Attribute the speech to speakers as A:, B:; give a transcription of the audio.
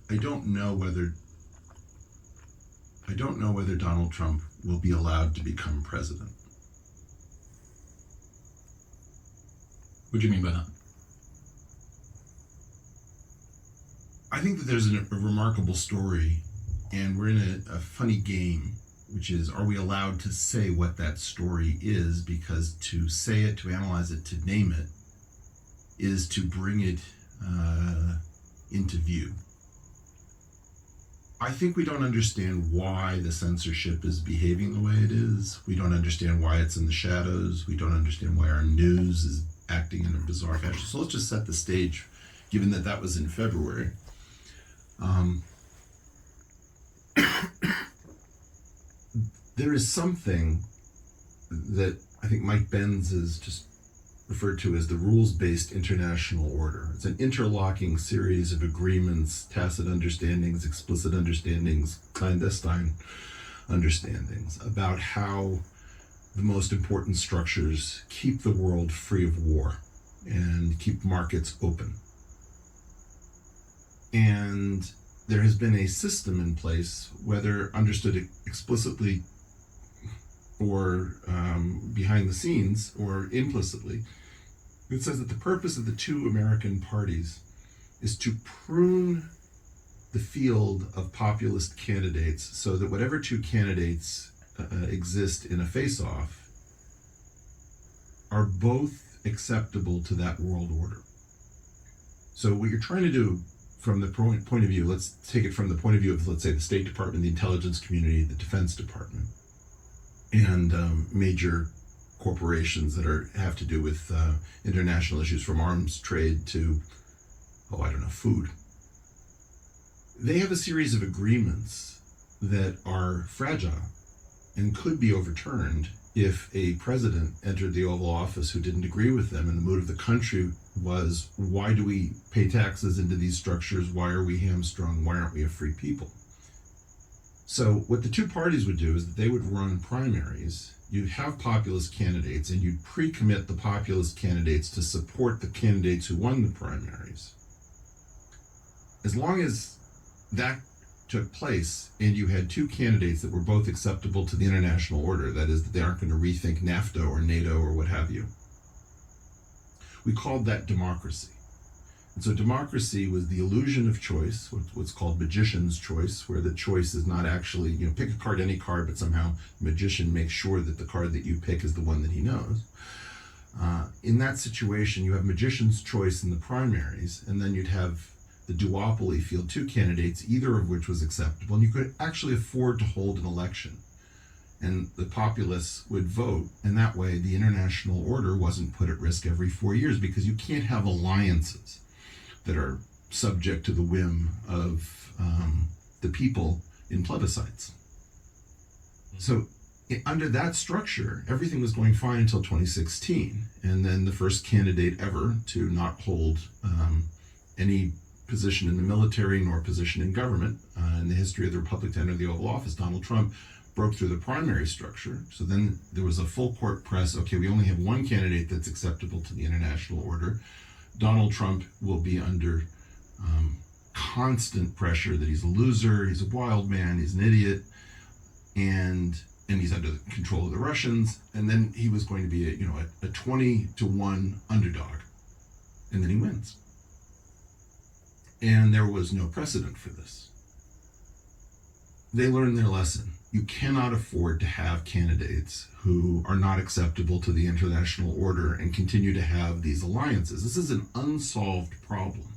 A: I don't know whether Donald Trump will be allowed to become president.
B: What do you mean by that?
A: I think that there's a remarkable story, and we're in a funny game, which is, are we allowed to say what that story is? Because to say it, to analyze it, to name it, is to bring it into view. I think we don't understand why the censorship is behaving the way it is. We don't understand why it's in the shadows. We don't understand why our news is acting in a bizarre fashion. So let's just set the stage, given that that was in February. There is something that I think Mike Benz has just referred to as the rules-based international order. It's an interlocking series of agreements, tacit understandings, explicit understandings, clandestine understandings about how the most important structures keep the world free of war and keep markets open. And there has been a system in place, whether understood explicitly or behind the scenes or implicitly, it says that the purpose of the two American parties is to prune the field of populist candidates so that whatever two candidates exist in a face-off are both acceptable to that world order. So what you're trying to do from the point of view, let's take it from the point of view of, let's say, the State Department, the intelligence community, the Defense Department, and major corporations that have to do with international issues, from arms trade to, food. They have a series of agreements that are fragile and could be overturned if a president entered the Oval Office who didn't agree with them, and the mood of the country was, why do we pay taxes into these structures? Why are we hamstrung? Why aren't we a free people? So what the two parties would do is that they would run primaries. You'd have populist candidates, and you'd pre-commit the populist candidates to support the candidates who won the primaries. As long as that took place and you had two candidates that were both acceptable to the international order, that is, that they aren't going to rethink NAFTA or NATO or what have you, we called that democracy. And so democracy was the illusion of choice, what's called magician's choice, where the choice is not actually, pick a card, any card, but somehow the magician makes sure that the card that you pick is the one that he knows. In that situation, you have magician's choice in the primaries, and then you'd have the duopoly field, two candidates, either of which was acceptable, and you could actually afford to hold an election. And the populace would vote, and that way the international order wasn't put at risk every 4 years, because you can't have alliances that are subject to the whim of the people in plebiscites. So under that structure, everything was going fine until 2016. And then the first candidate ever to not hold any position in the military nor position in government in the history of the Republic to enter the Oval Office, Donald Trump, broke through the primary structure. So then there was a full court press. Okay, we only have one candidate that's acceptable to the international order. Donald Trump will be under constant pressure that he's a loser, he's a wild man, he's an idiot, and he's under the control of the Russians. And then he was going to be a 20-1 underdog, and then he wins. And there was no precedent for this. They learned their lesson. You cannot afford to have candidates who are not acceptable to the international order and continue to have these alliances. This is an unsolved problem.